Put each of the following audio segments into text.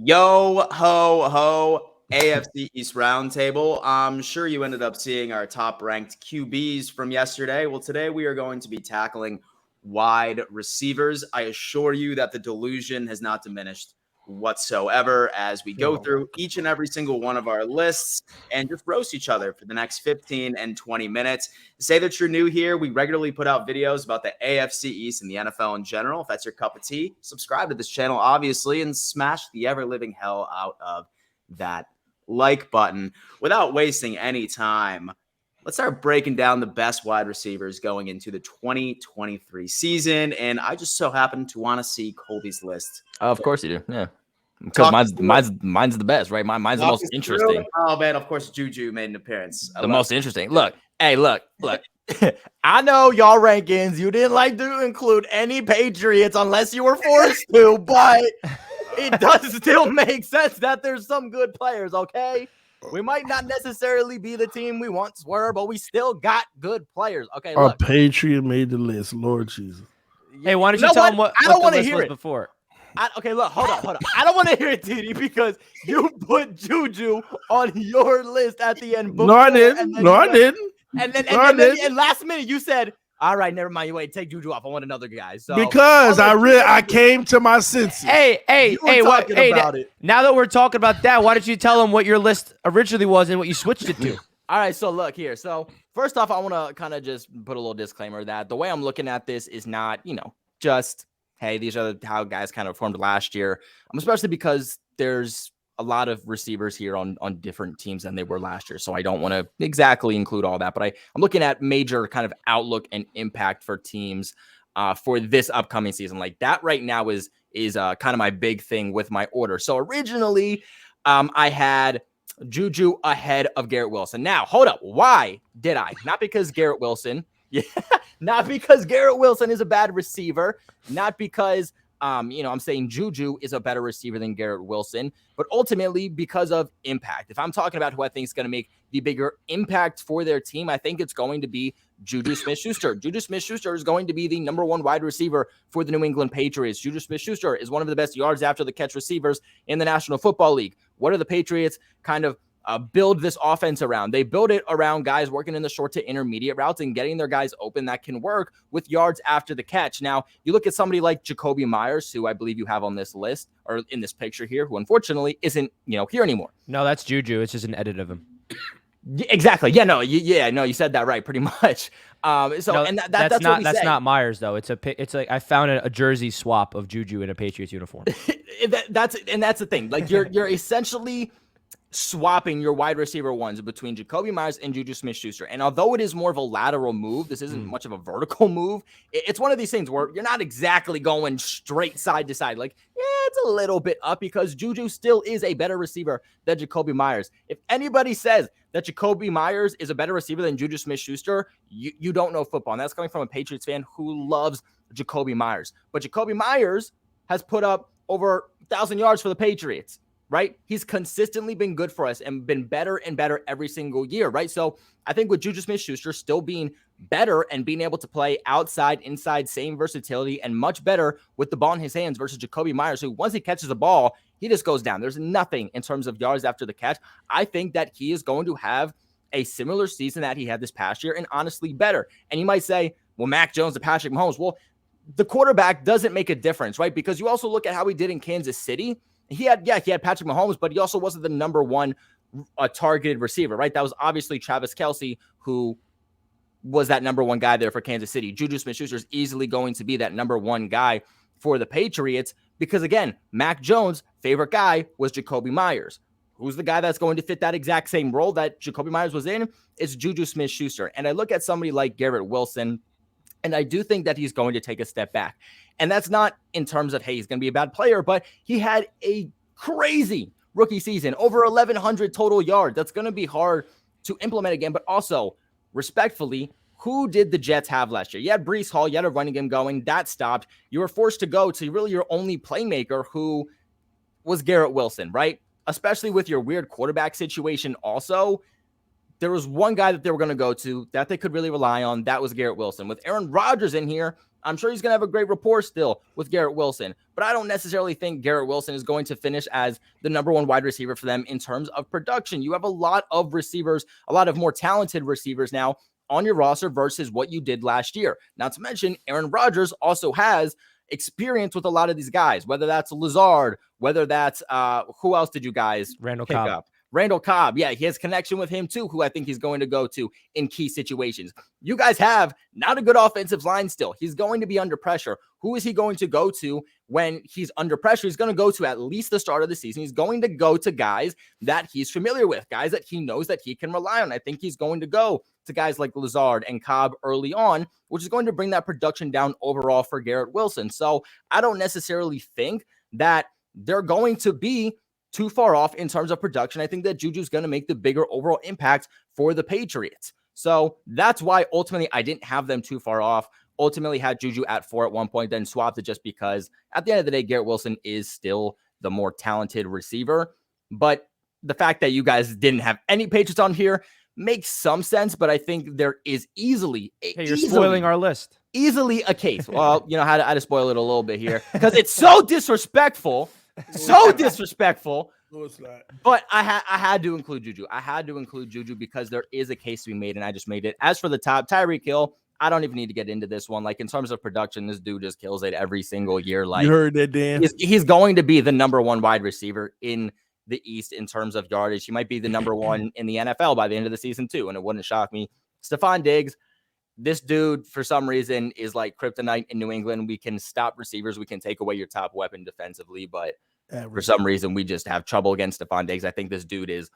Yo ho ho, AFC East Roundtable. I'm sure you ended up seeing our top ranked QBs from yesterday. Well, today we are going to be tackling wide receivers. I assure you that the delusion has not diminished whatsoever as we go through each and every single one of our lists and just roast each other for the next 15 and 20 minutes. Say that you're new here. We regularly put out videos about the AFC East and the NFL in general. If that's your cup of tea, subscribe to this channel, obviously, and smash the ever-living hell out of that like button. Without wasting any time, let's start breaking down the best wide receivers going into the 2023 season. And I just so happen to want to see Colby's list. Of course you do, yeah. Because mine's the best, right? Mine's the most interesting. Oh man, of course Juju made an appearance. The most interesting. Look. I know y'all rankings. You didn't like to include any Patriots unless you were forced to, but it does still make sense that there's some good players. Okay, we might not necessarily be the team we once were, but we still got good players. Okay, look. A Patriot made the list. Lord Jesus. Hey, why don't you tell them what I don't want to hear it before? Okay, look, hold on. I don't want to hear it, TD, because you put Juju on your list at the end. No, I didn't. And then last minute you said, "All right, never mind. You wait, take Juju off. I want another guy." So because I came to my senses. Hey, now that we're talking about that, why don't you tell them what your list originally was and what you switched it to? All right, so look here. So first off, I want to kind of just put a little disclaimer that the way I'm looking at this is not, just, hey, these are how guys kind of performed last year. Especially because there's a lot of receivers here on different teams than they were last year. So I don't want to exactly include all that, but I'm looking at major kind of outlook and impact for teams for this upcoming season. Like that right now is kind of my big thing with my order. So originally I had Juju ahead of Garrett Wilson. Now, hold up. Why did I? Not because Garrett Wilson. Yeah, not because Garrett Wilson is a bad receiver. Not because, I'm saying Juju is a better receiver than Garrett Wilson, but ultimately because of impact. If I'm talking about who I think is going to make the bigger impact for their team, I think it's going to be Juju Smith-Schuster. Juju Smith-Schuster is going to be the number one wide receiver for the New England Patriots. Juju Smith-Schuster is one of the best yards after the catch receivers in the National Football League. What are the Patriots kind of build this offense around? They build it around guys working in the short to intermediate routes and getting their guys open that can work with yards after the catch. Now, you look at somebody like Jacoby Myers, who I believe you have on this list or in this picture here, who unfortunately isn't, here anymore. No, that's Juju. It's just an edit of him. Exactly. Yeah, no, you said that right, pretty much. That's not Myers though. It's like I found a jersey swap of Juju in a Patriots uniform. That's the thing. Like you're essentially swapping your wide receiver ones between Jacoby Myers and Juju Smith-Schuster. And although it is more of a lateral move, this isn't much of a vertical move. It's one of these things where you're not exactly going straight side to side. Like, yeah, it's a little bit up because Juju still is a better receiver than Jacoby Myers. If anybody says that Jacoby Myers is a better receiver than Juju Smith-Schuster, you don't know football. And that's coming from a Patriots fan who loves Jacoby Myers. But Jacoby Myers has put up over 1,000 yards for the Patriots. Right? He's consistently been good for us and been better and better every single year, right? So I think with Juju Smith-Schuster still being better and being able to play outside, inside, same versatility, and much better with the ball in his hands versus Jacoby Myers, who once he catches the ball, he just goes down. There's nothing in terms of yards after the catch. I think that he is going to have a similar season that he had this past year and honestly better. And you might say, well, Mac Jones and Patrick Mahomes. Well, the quarterback doesn't make a difference, right? Because you also look at how he did in Kansas City. He had Patrick Mahomes, but he also wasn't the number one targeted receiver, right? That was obviously Travis Kelce, who was that number one guy there for Kansas City. Juju Smith-Schuster is easily going to be that number one guy for the Patriots because, again, Mac Jones' favorite guy was Jacoby Myers. Who's the guy that's going to fit that exact same role that Jacoby Myers was in? It's Juju Smith-Schuster. And I look at somebody like Garrett Wilson, and I do think that he's going to take a step back. And that's not in terms of, hey, he's going to be a bad player, but he had a crazy rookie season, over 1,100 total yards. That's going to be hard to implement again. But also, respectfully, who did the Jets have last year? You had Breece Hall, you had a running game going. That stopped. You were forced to go to really your only playmaker, who was Garrett Wilson, right? Especially with your weird quarterback situation also. There was one guy that they were going to go to that they could really rely on. That was Garrett Wilson. With Aaron Rodgers in here, I'm sure he's going to have a great rapport still with Garrett Wilson, but I don't necessarily think Garrett Wilson is going to finish as the number one wide receiver for them in terms of production. You have a lot of receivers, a lot of more talented receivers now on your roster versus what you did last year. Not to mention, Aaron Rodgers also has experience with a lot of these guys, whether that's Lazard, whether that's who else did you guys pick up? Randall Cobb. Yeah, he has connection with him too, who I think he's going to go to in key situations. You guys have not a good offensive line still. He's going to be under pressure. Who is he going to go to when he's under pressure? He's going to go to at least the start of the season. He's going to go to guys that he's familiar with, guys that he knows that he can rely on. I think he's going to go to guys like Lazard and Cobb early on, which is going to bring that production down overall for Garrett Wilson. So I don't necessarily think that they're going to be too far off in terms of production. I think that Juju's going to make the bigger overall impact for the Patriots. So that's why ultimately I didn't have them too far off. Ultimately had Juju at 4 at one point, then swapped it just because at the end of the day, Garrett Wilson is still the more talented receiver. But the fact that you guys didn't have any Patriots on here makes some sense, but I think there is easily you're spoiling our list. Easily a case. Well, you know, I had to spoil it a little bit here because it's so disrespectful. So disrespectful. No, it's not. But I had to include Juju. I had to include Juju because there is a case to be made, and I just made it. As for the top, Tyreek Hill, I don't even need to get into this one. Like, in terms of production, this dude just kills it every single year. Like, you heard that, Dan? He's going to be the number one wide receiver in the East in terms of yardage. He might be the number one in the NFL by the end of the season, too, and it wouldn't shock me. Stephon Diggs, this dude, for some reason, is like kryptonite in New England. We can stop receivers. We can take away your top weapon defensively, but for some reason, we just have trouble against Stephon Diggs. I think this dude is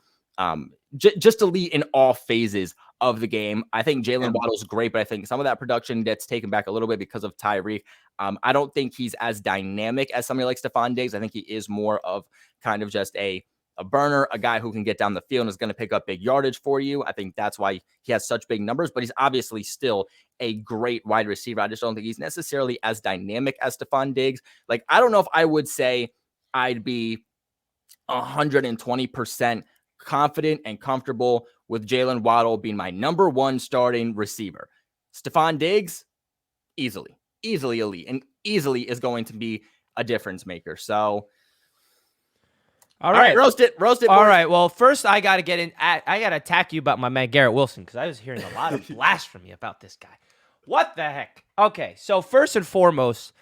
just elite in all phases of the game. I think Jalen Waddle's great, but I think some of that production gets taken back a little bit because of Tyreek. I don't think he's as dynamic as somebody like Stephon Diggs. I think he is more of kind of just a burner, a guy who can get down the field and is going to pick up big yardage for you. I think that's why he has such big numbers, but he's obviously still a great wide receiver. I just don't think he's necessarily as dynamic as Stephon Diggs. Like, I don't know if I would say I'd be 120% confident and comfortable with Jalen Waddle being my number one starting receiver. Stephon Diggs, easily elite, and easily is going to be a difference maker. So, all right, roast it. All right. Well, first I got to attack you about my man Garrett Wilson because I was hearing a lot of blasphemy about this guy. What the heck? Okay, so first and foremost,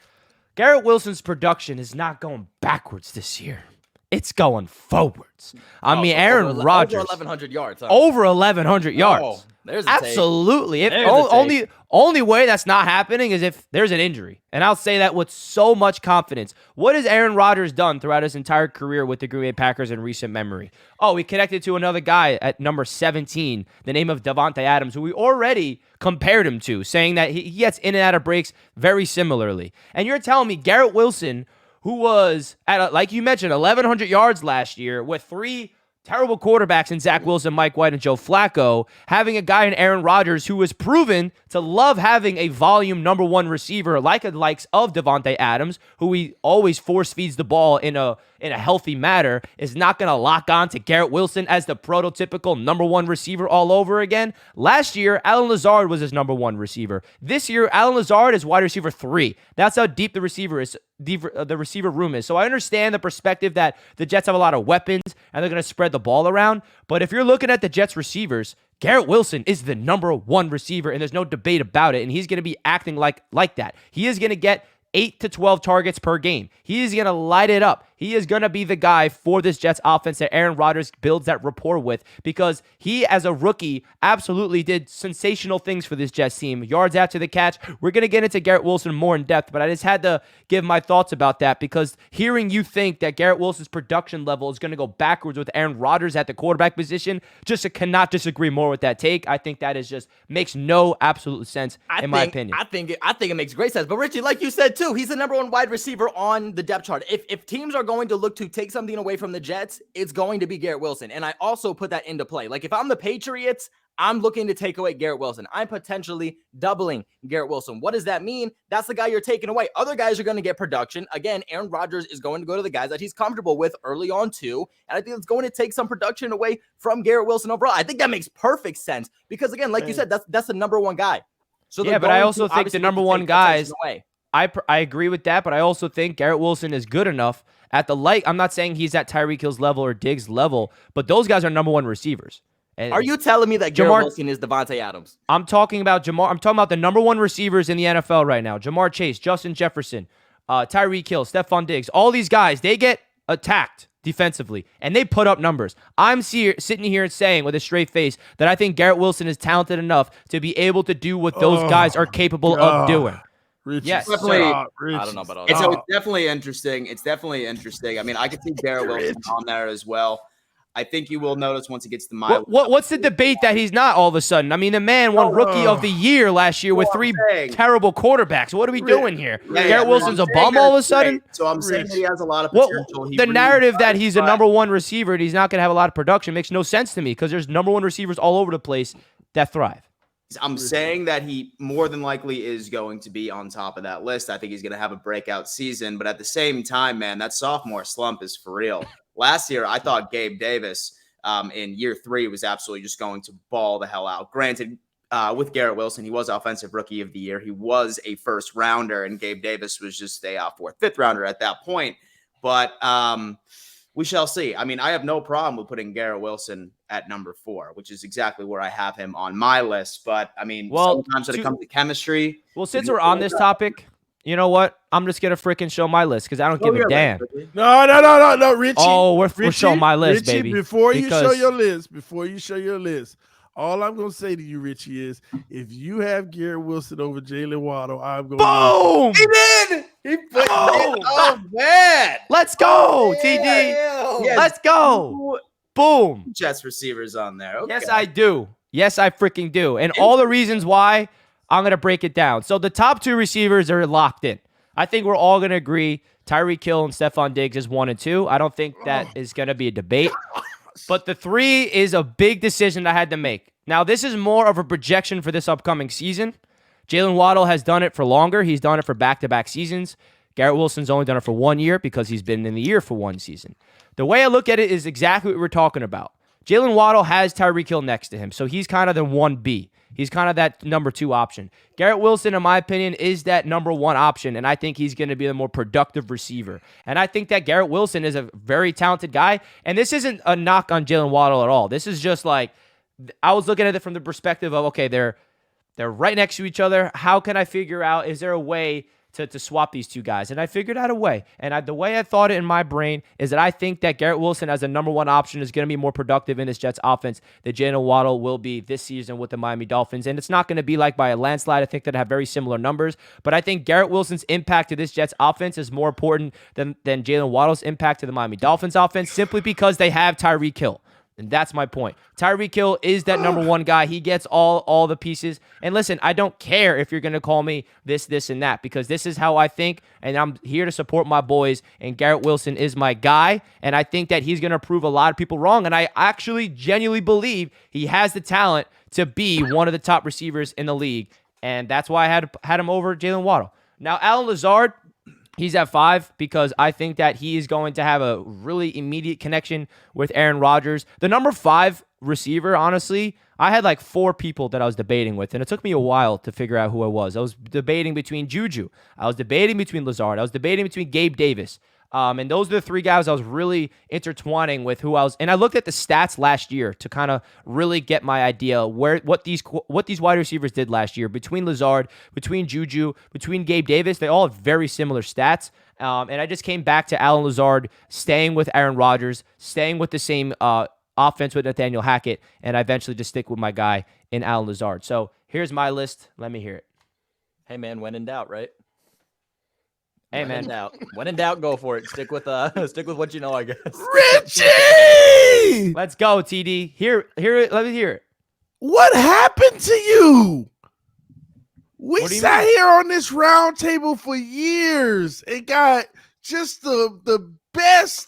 Garrett Wilson's production is not going backwards this year. It's going forwards. I mean, Aaron Rodgers. Over 1,100 yards. Huh? Over 1,100 yards. Oh, there's a absolutely. Take. Only way that's not happening is if there's an injury. And I'll say that with so much confidence. What has Aaron Rodgers done throughout his entire career with the Green Bay Packers in recent memory? Oh, he connected to another guy at number 17, the name of Davante Adams, who we already compared him to, saying that he gets in and out of breaks very similarly. And you're telling me Garrett Wilson, who was at, like you mentioned, 1,100 yards last year with 3 terrible quarterbacks in Zach Wilson, Mike White, and Joe Flacco, having a guy in Aaron Rodgers who was proven to love having a volume number one receiver like the likes of Davante Adams, who he always force feeds the ball in a healthy manner, is not going to lock on to Garrett Wilson as the prototypical number one receiver all over again. Last year, Allen Lazard was his number one receiver. This year, Allen Lazard is wide receiver 3. That's how deep the receiver is. The receiver room is. So I understand the perspective that the Jets have a lot of weapons and they're going to spread the ball around. But if you're looking at the Jets receivers, Garrett Wilson is the number one receiver, and there's no debate about it. And he's going to be acting like that. He is going to get 8 to 12 targets per game. He is going to light it up. He is going to be the guy for this Jets offense that Aaron Rodgers builds that rapport with, because he, as a rookie, absolutely did sensational things for this Jets team. Yards after the catch. We're going to get into Garrett Wilson more in depth, but I just had to give my thoughts about that, because hearing you think that Garrett Wilson's production level is going to go backwards with Aaron Rodgers at the quarterback position, just cannot disagree more with that take. I think that is just makes no absolute sense my opinion. I think it makes great sense. But Richie, like you said too, he's the number one wide receiver on the depth chart. If teams are going to look to take something away from the Jets, it's going to be Garrett Wilson. And I also put that into play. Like, if I'm the Patriots, I'm looking to take away Garrett Wilson. I'm potentially doubling Garrett Wilson. What does that mean? That's the guy you're taking away. Other guys are going to get production. Again, Aaron Rodgers is going to go to the guys that he's comfortable with early on too. And I think it's going to take some production away from Garrett Wilson overall. I think that makes perfect sense because, again, like you said, that's the number one guy. So Yeah, they're but I going also to think the obviously number need to one take that tension guys. away. I agree with that, but I also think Garrett Wilson is good enough at the light. I'm not saying he's at Tyreek Hill's level or Diggs' level, but those guys are number one receivers. And Are you telling me that Garrett Jamar- Wilson is Devontae Adams? I'm talking about Jamar. I'm talking about the number one receivers in the NFL right now. Jamar Chase, Justin Jefferson, Tyreek Hill, Stephon Diggs. All these guys, they get attacked defensively, and they put up numbers. I'm sitting here and saying with a straight face that I think Garrett Wilson is talented enough to be able to do what those guys are capable of doing. Richie, Yes, definitely. I don't know about all It's, that. so it's definitely interesting. It's definitely interesting. I mean, I could see Garrett Wilson on there as well. I think you will notice once he gets to my What's the debate that he's not all of a sudden? I mean, the man won Rookie of the Year last year with three terrible quarterbacks. What are we doing here? Garrett Wilson's a bum all of a sudden? So I'm saying that he has a lot of potential. The narrative that he's a number one receiver and he's not going to have a lot of production makes no sense to me because there's number one receivers all over the place that thrive. I'm saying that he more than likely is going to be on top of that list. I think he's going to have a breakout season, but at the same time, man, that sophomore slump is for real. Last year, I thought Gabe Davis in year 3 was absolutely just going to ball the hell out. Granted, with Garrett Wilson, he was Offensive Rookie of the Year. He was a first rounder, and Gabe Davis was just a 4th, 5th rounder at that point. But we shall see. I mean, I have no problem with putting Garrett Wilson at number 4, which is exactly where I have him on my list. But I mean, sometimes when it comes to chemistry. Well, since we're on this topic, you know what? I'm just going to freaking show my list because I don't give a damn. No, Richie. Oh, we're showing my list, Richie, baby. Before you show your list, all I'm going to say to you, Richie, is if you have Garrett Wilson over Jalen Waddle, I'm going Boom! He did! He put it. Oh, man. Let's go, Yeah, TD. yeah. Let's go. Boom. Jets receivers on there. Okay. Yes, I do. Yes, I freaking do. And all the reasons why, I'm going to break it down. So the top 2 receivers are locked in. I think we're all going to agree Tyreek Hill and Stephon Diggs is 1 and 2. I don't think that is going to be a debate. But the 3 is a big decision I had to make. Now, this is more of a projection for this upcoming season. Jalen Waddle has done it for longer. He's done it for back-to-back seasons. Garrett Wilson's only done it for 1 year because he's been in the year for 1 season. The way I look at it is exactly what we're talking about. Jalen Waddle has Tyreek Hill next to him, so he's kind of the 1B. He's kind of that number 2 option. Garrett Wilson, in my opinion, is that number 1 option, and I think he's going to be the more productive receiver. And I think that Garrett Wilson is a very talented guy, and this isn't a knock on Jalen Waddle at all. This is just like, I was looking at it from the perspective of, okay, they're right next to each other. How can I figure out, is there a way to swap these 2 guys? And I figured out a way. And the way I thought it in my brain is that I think that Garrett Wilson as a number 1 option is going to be more productive in this Jets offense than Jalen Waddle will be this season with the Miami Dolphins. And it's not going to be like by a landslide. I think that have very similar numbers. But I think Garrett Wilson's impact to this Jets offense is more important than Jalen Waddle's impact to the Miami Dolphins offense simply because they have Tyreek Hill. And that's my point. Tyreek Hill is that number 1 guy. He gets all the pieces. And listen, I don't care if you're going to call me this, and that, because this is how I think, and I'm here to support my boys, and Garrett Wilson is my guy, and I think that he's going to prove a lot of people wrong, and I actually genuinely believe he has the talent to be one of the top receivers in the league, and that's why I had him over Jalen Waddle. Now, Allen Lazard, he's at 5 because I think that he is going to have a really immediate connection with Aaron Rodgers. The number 5 receiver, honestly, I had like 4 people that I was debating with, and it took me a while to figure out who I was. I was debating between Juju. I was debating between Lazard. I was debating between Gabe Davis. And those are the 3 guys I was really intertwining with who I was. And I looked at the stats last year to kind of really get my idea what these wide receivers did last year between Lazard, between Juju, between Gabe Davis. They all have very similar stats. And I just came back to Allen Lazard, staying with Aaron Rodgers, staying with the same offense with Nathaniel Hackett, and I eventually just stick with my guy in Allen Lazard. So here's my list. Let me hear it. Hey, man, when in doubt, right? Hey, man. When in doubt, go for it. Stick with what you know, I guess. Richie! Let's go, TD. Here, let me hear it. What happened to you? We What do you sat mean? here on this round table for years and got just the best.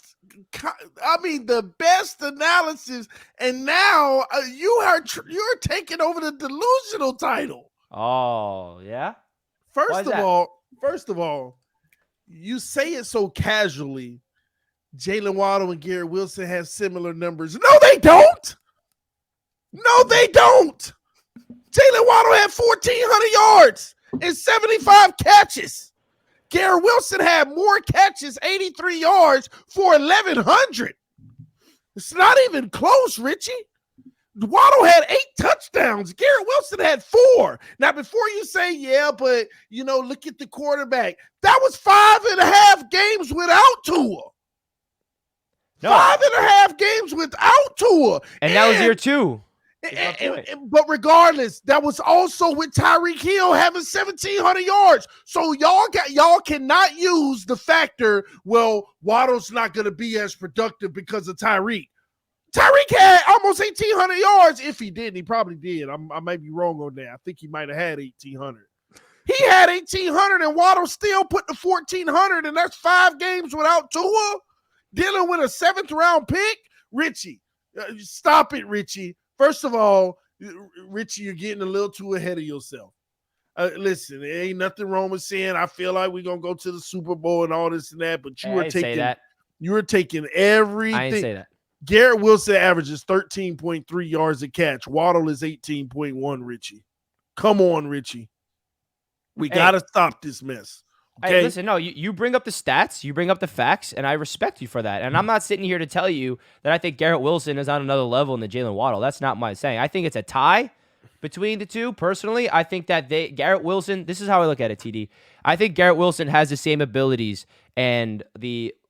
The best analysis, and now you're taking over the delusional title. Oh, yeah? First of all, you say it so casually. Jalen Waddle and Garrett Wilson have similar numbers. No, they don't. Jalen Waddle had 1,400 yards and 75 catches. Garrett Wilson had more catches, 83 yards for 1,100. It's not even close, Richie. Waddle had 8 touchdowns. Garrett Wilson had 4. Now, before you say, yeah, but, look at the quarterback. That was 5.5 games without Tua. No. 5.5 games without Tua. And that was year 2. But regardless, that was also with Tyreek Hill having 1,700 yards. So y'all cannot use the factor, well, Waddle's not going to be as productive because of Tyreek. Tyreek had almost 1,800 yards. If he didn't, he probably did. I might be wrong on that. I think he might have had 1,800. He had 1,800, and Waddle still put the 1,400, and that's 5 games without Tua. Dealing with a 7th-round pick? Richie, stop it, Richie. First of all, Richie, you're getting a little too ahead of yourself. Listen, there ain't nothing wrong with saying I feel like we're gonna go to the Super Bowl and all this and that, but you were taking everything. I didn't say that. Garrett Wilson averages 13.3 yards a catch. Waddle is 18.1, Richie. Come on, Richie. We got to stop this mess. Okay? Hey, listen, no, you bring up the stats, you bring up the facts, and I respect you for that. And I'm not sitting here to tell you that I think Garrett Wilson is on another level than Jalen Waddle. That's not my saying. I think it's a tie between the two. Personally, I think that Garrett Wilson, this is how I look at it, TD. I think Garrett Wilson has the same abilities and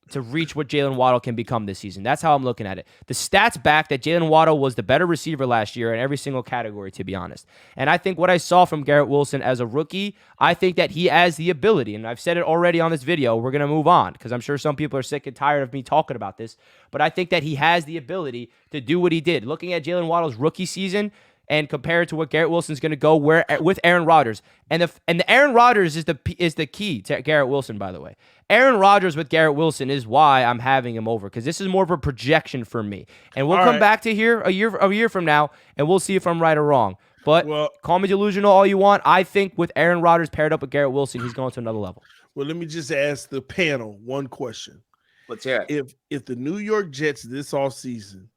to reach what Jalen Waddle can become this season. That's how I'm looking at it. The stats back that Jalen Waddle was the better receiver last year in every single category, to be honest. And I think what I saw from Garrett Wilson as a rookie, I think that he has the ability, and I've said it already on this video, we're going to move on because I'm sure some people are sick and tired of me talking about this, but I think that he has the ability to do what he did. Looking at Jalen Waddle's rookie season, and compare it to what Garrett Wilson's going to go with Aaron Rodgers. And the Aaron Rodgers is the key to Garrett Wilson, by the way. Aaron Rodgers with Garrett Wilson is why I'm having him over, because this is more of a projection for me. And we'll come back to here a year from now, and we'll see if I'm right or wrong. But call me delusional all you want. I think with Aaron Rodgers paired up with Garrett Wilson, he's going to another level. Well, let me just ask the panel one question. Let's hear it. If the New York Jets this offseason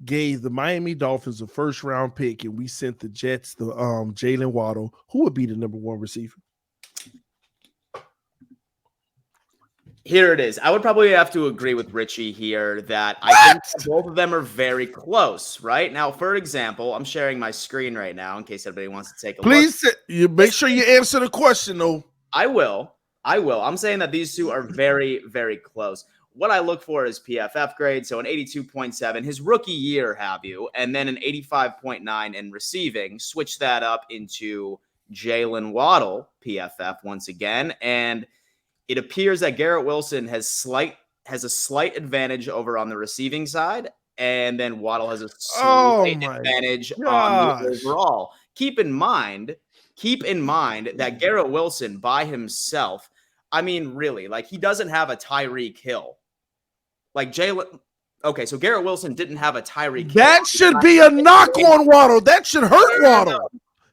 gave the Miami Dolphins a first-round pick and we sent the Jets the Jalen Waddle, who would be the number 1 receiver? Here it is. I would probably have to agree with Richie here that I think both of them are very close, right? Now, for example, I'm sharing my screen right now in case everybody wants to take a look. Please, you make sure you answer the question, though. I will. I'm saying that these two are very, very close. What I look for is PFF grade, so an 82.7, his rookie year, have you, and then an 85.9 in receiving. Switch that up into Jalen Waddle, PFF once again, and it appears that Garrett Wilson has a slight advantage over on the receiving side, and then Waddle has a slight advantage on the overall. Keep in mind that Garrett Wilson by himself, I mean, really, like he doesn't have a Tyreek Hill. Like Jalen, okay, so Garrett Wilson didn't have a Tyreek Hill. That should be a knock on Waddle. That should hurt Waddle.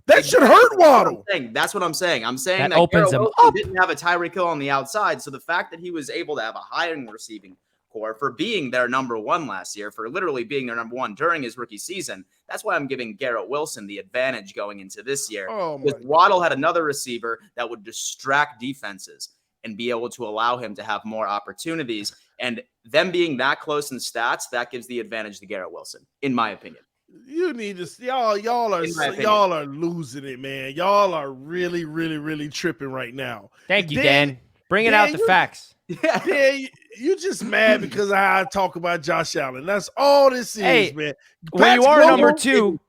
That should hurt Waddle. That's what I'm saying. I'm saying that opens Garrett him Wilson up. didn't have a Tyreek Hill on the outside, so the fact that he was able to have a higher receiving core for being their number 1 last year, for literally being their number 1 during his rookie season, that's why I'm giving Garrett Wilson the advantage going into this year. Because Waddle had another receiver that would distract defenses and be able to allow him to have more opportunities. And them being that close in stats, that gives the advantage to Garrett Wilson, in my opinion. You need to y'all are losing it, man. Y'all are really, really, really tripping right now. Thank you, Dan. Bringing out the facts. Yeah, you just mad because I talk about Josh Allen. That's all this is, man. When you are number 2,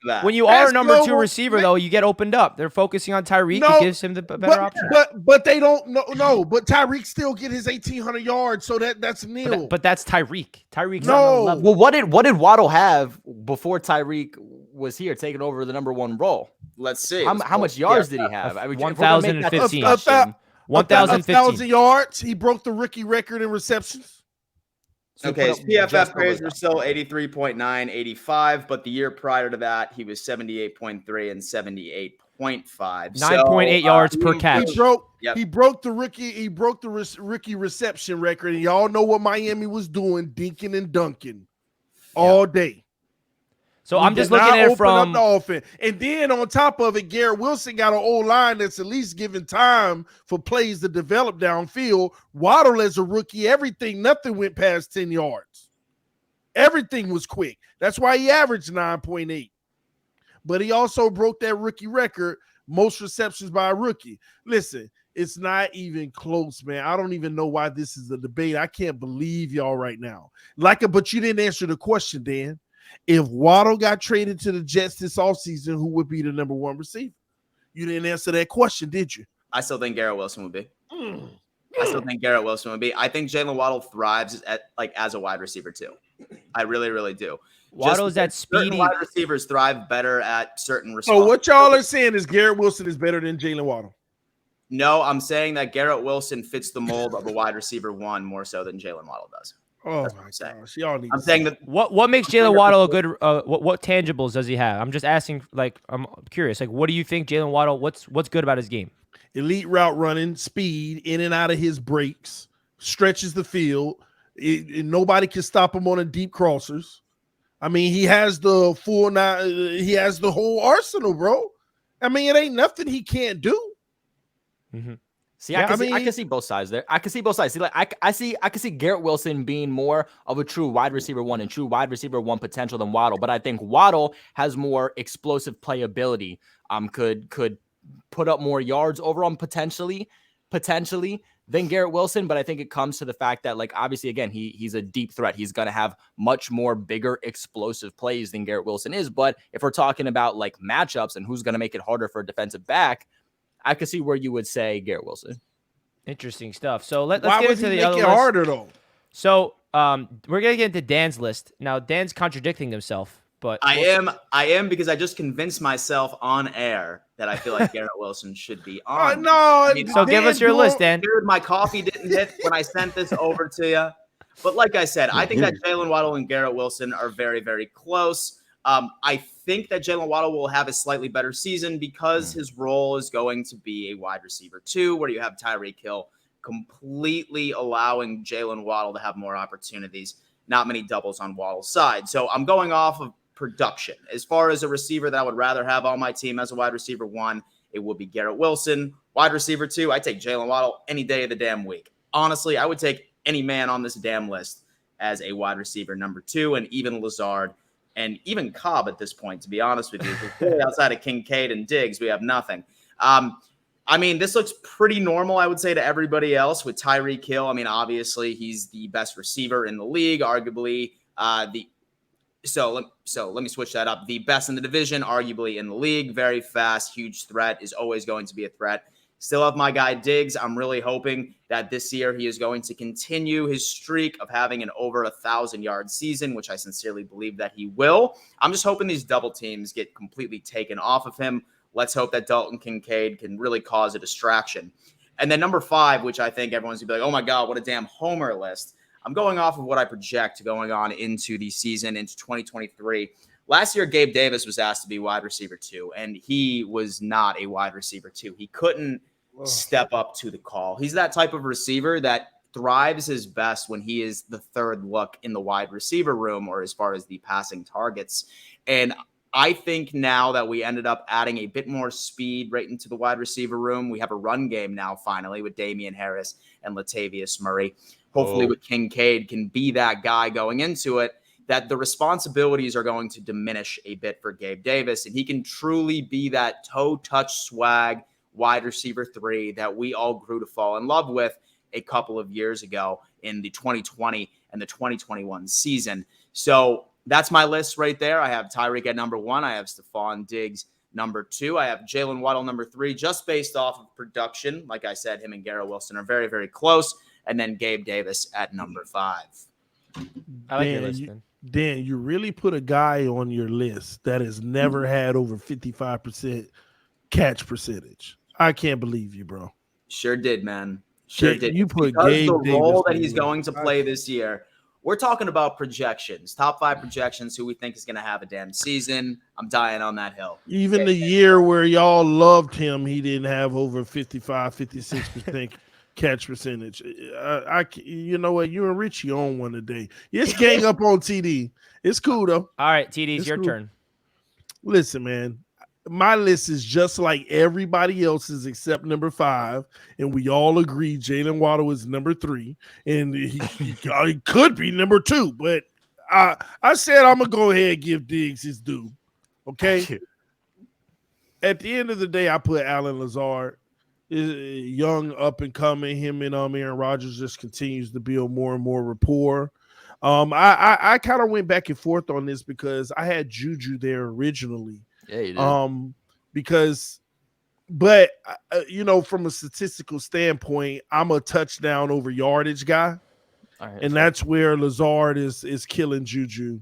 receiver, though, you get opened up. They're focusing on Tyreek. It gives him the better option. But they don't know. But Tyreek still get his 1,800 yards, so that's nil. But that's Tyreek. Tyreek's not on the level. Well, what did Waddle have before Tyreek was here, taking over the number 1 role? Let's see. How much yards did he have? I mean, 1,015. 1,000 yards. He broke the rookie record in receptions. Okay, his PFF grades were still 83.9, 85, but the year prior to that, he was 78.3 and 78.5. 9.8 yards per catch. He broke the rookie reception record, and y'all know what Miami was doing, dinking and dunking all day. So We I'm just did not looking at it open up from the offense. And then on top of it, Garrett Wilson got an old line that's at least giving time for plays to develop downfield. Waddle as a rookie, nothing went past 10 yards. Everything was quick. That's why he averaged 9.8. But he also broke that rookie record, most receptions by a rookie. Listen, it's not even close, man. I don't even know why this is a debate. I can't believe y'all right now. But you didn't answer the question, Dan. If Waddle got traded to the Jets this offseason, who would be the number one receiver? You didn't answer that question, did you? I still think Garrett Wilson would be. I still think Garrett Wilson would be. I think Jalen Waddle thrives as a wide receiver too. I really, really do. Waddle's that certain speedy. wide receivers thrive better at certain So responses. what y'all are saying is Garrett Wilson is better than Jalen Waddle. No, I'm saying that Garrett Wilson fits the mold of a wide receiver one more so than Jalen Waddle does. Oh That's my what I'm saying. gosh, y'all need. I'm saying that What makes Jalen Waddle a good? What tangibles does he have? I'm just asking. Like, I'm curious. Like, what do you think Jalen Waddle? What's good about his game? Elite route running, speed, in and out of his breaks, stretches the field. Nobody can stop him on a deep crossers. I mean, he has the he has the whole arsenal, bro. I mean, it ain't nothing he can't do. Mm-hmm. See, Yeah, I can see both sides there. I can see both sides. See, like I can see Garrett Wilson being more of a true wide receiver one and true wide receiver one potential than Waddle, but I think Waddle has more explosive playability. Could put up more yards overall potentially than Garrett Wilson, but I think it comes to the fact that, like, obviously, again, he's a deep threat. He's going to have much more bigger explosive plays than Garrett Wilson is. But if we're talking about like matchups and who's going to make it harder for a defensive back, I could see where you would say Garrett Wilson. Interesting stuff. So let's Why get would into he the other make it list. harder though? So we're gonna get into Dan's list now. Dan's contradicting himself, but I am because I just convinced myself on air that I feel like Garrett Wilson should be on. No, I mean, So give us your list, Dan. Dude, my coffee didn't hit when I sent this over to you. But like I said, I think that Jalen Waddle and Garrett Wilson are very, very close. I think that Jalen Waddle will have a slightly better season because his role is going to be a wide receiver 2, where you have Tyreek Hill completely allowing Jalen Waddle to have more opportunities. Not many doubles on Waddle's side. So I'm going off of production. As far as a receiver that I would rather have on my team as a wide receiver 1, it would be Garrett Wilson. Wide receiver 2, I take Jalen Waddle any day of the damn week. Honestly, I would take any man on this damn list as a wide receiver number 2, and even Lazard and even Cobb at this point, to be honest with you. Really outside of Kincaid and Diggs, we have nothing. I mean, this looks pretty normal, I would say, to everybody else with Tyreek Hill. I mean, obviously, he's the best receiver in the league, arguably So let me switch that up. The best in the division, arguably in the league, very fast, huge threat, is always going to be a threat. Still have my guy Diggs. I'm really hoping that this year he is going to continue his streak of having an over 1,000-yard season, which I sincerely believe that he will. I'm just hoping these double teams get completely taken off of him. Let's hope that Dalton Kincaid can really cause a distraction. And then number 5, which I think everyone's going to be like, oh my God, what a damn homer list. I'm going off of what I project going on into the season, into 2023. Last year, Gabe Davis was asked to be wide receiver 2, and he was not a wide receiver 2. He couldn't step up to the call. He's that type of receiver that thrives his best when he is the third look in the wide receiver room, or as far as the passing targets. And I think now that we ended up adding a bit more speed right into the wide receiver room, we have a run game now finally with Damian Harris and Latavius Murray. Hopefully with Kincaid can be that guy going into it, that the responsibilities are going to diminish a bit for Gabe Davis, and he can truly be that toe-touch swag wide receiver 3 that we all grew to fall in love with a couple of years ago in the 2020 and the 2021 season. So that's my list right there. I have Tyreek at number 1. I have Stephon Diggs number 2. I have Jalen Waddle number 3, just based off of production. Like I said, him and Garrett Wilson are very, very close. And then Gabe Davis at number 5. I like your list, man. Dan, you really put a guy on your list that has never had over 55% catch percentage. I can't believe you, bro. Sure did, man. Sure did. You put because Gabe the role Davis that he's going to play this year. We're talking about projections, top 5 projections, who we think is going to have a damn season. I'm dying on that hill. Even the year where y'all loved him, he didn't have over 55, 56% catch percentage. You know what? You and Richie on one today. It's gang up on TD. It's cool though. All right, TD, it's your cool. turn. Listen, man. My list is just like everybody else's except number 5, and we all agree Jalen Waddle is number 3, and he could be number 2, but I said I'm gonna go ahead and give Diggs his due. Okay. At the end of the day, I put Allen Lazard, young, up and coming. Him and Aaron Rodgers just continues to build more and more rapport. I kind of went back and forth on this because I had Juju there originally. Yeah, you did. But from a statistical standpoint, I'm a touchdown over yardage guy, and that's where Lazard is killing Juju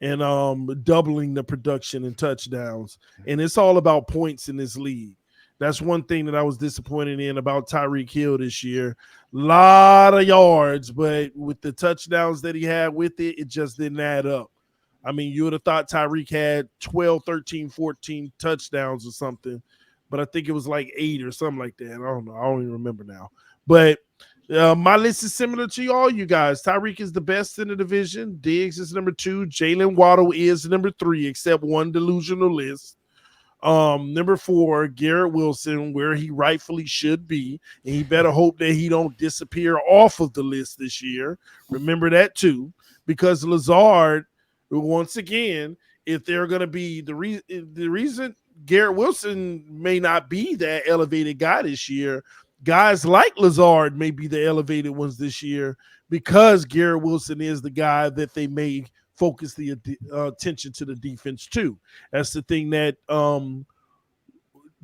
and doubling the production and touchdowns. And it's all about points in this league. That's one thing that I was disappointed in about Tyreek Hill this year. Lot of yards, but with the touchdowns that he had with it, it just didn't add up. I mean, you would have thought Tyreek had 12, 13, 14 touchdowns or something, but I think it was like 8 or something like that. I don't know. I don't even remember now. But my list is similar to all you guys. Tyreek is the best in the division. Diggs is number 2. Jalen Waddle is number 3, except one delusional list. Number 4, Garrett Wilson, where he rightfully should be, and he better hope that he don't disappear off of the list this year. Remember that too, because Lazard, once again, if they're going to be the reason Garrett Wilson may not be that elevated guy this year, guys like Lazard may be the elevated ones this year because Garrett Wilson is the guy that they may focus the attention to the defense too. That's the thing that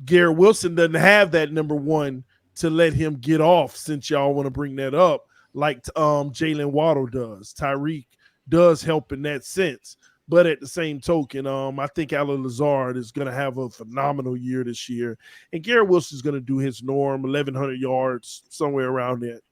Garrett Wilson doesn't have that number 1 to let him get off, since y'all want to bring that up, like Jalen Waddle does. Tyreek does help in that sense. But at the same token, I think Allen Lazard is going to have a phenomenal year this year. And Garrett Wilson is going to do his norm, 1,100 yards, somewhere around that.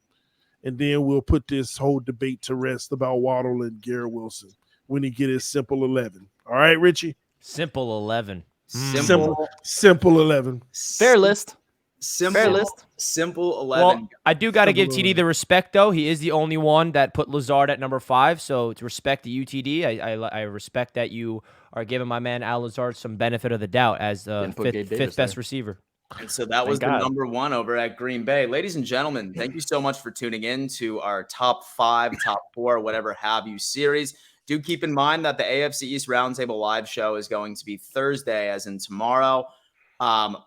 And then we'll put this whole debate to rest about Waddle and Garrett Wilson when he get his simple 11. All right, Richie? Simple 11. Simple 11. Fair list. Fair list. Simple 11. Well, I do got to give TD the respect, though. He is the only one that put Lazard at number 5. So to respect the UTD, I respect that you are giving my man Al Lazard some benefit of the doubt as the fifth best receiver. And so that was the number 1 over at Green Bay. Ladies and gentlemen, thank you so much for tuning in to our top 5, top 4, whatever have you series. Do keep in mind that the AFC East Roundtable live show is going to be Thursday, as in tomorrow,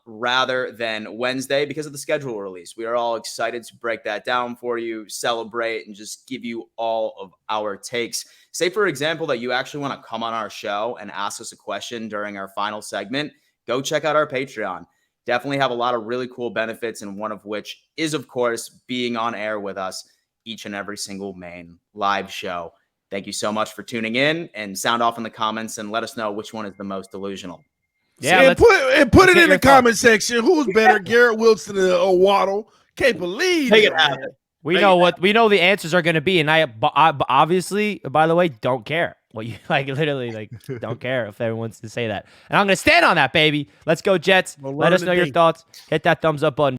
rather than Wednesday because of the schedule release. We are all excited to break that down for you, celebrate, and just give you all of our takes. Say, for example, that you actually want to come on our show and ask us a question during our final segment. Go check out our Patreon. Definitely have a lot of really cool benefits, and one of which is, of course, being on air with us each and every single main live show. Thank you so much for tuning in, and sound off in the comments and let us know which one is the most delusional. Yeah, put it in the comment section. Who's better, Garrett Wilson or Waddle? Can't believe it. We know the answers are going to be, and I obviously, by the way, don't care. Well, you literally don't care if everyone wants to say that. And I'm going to stand on that, baby. Let's go, Jets. Let us know your thoughts. Hit that thumbs up button.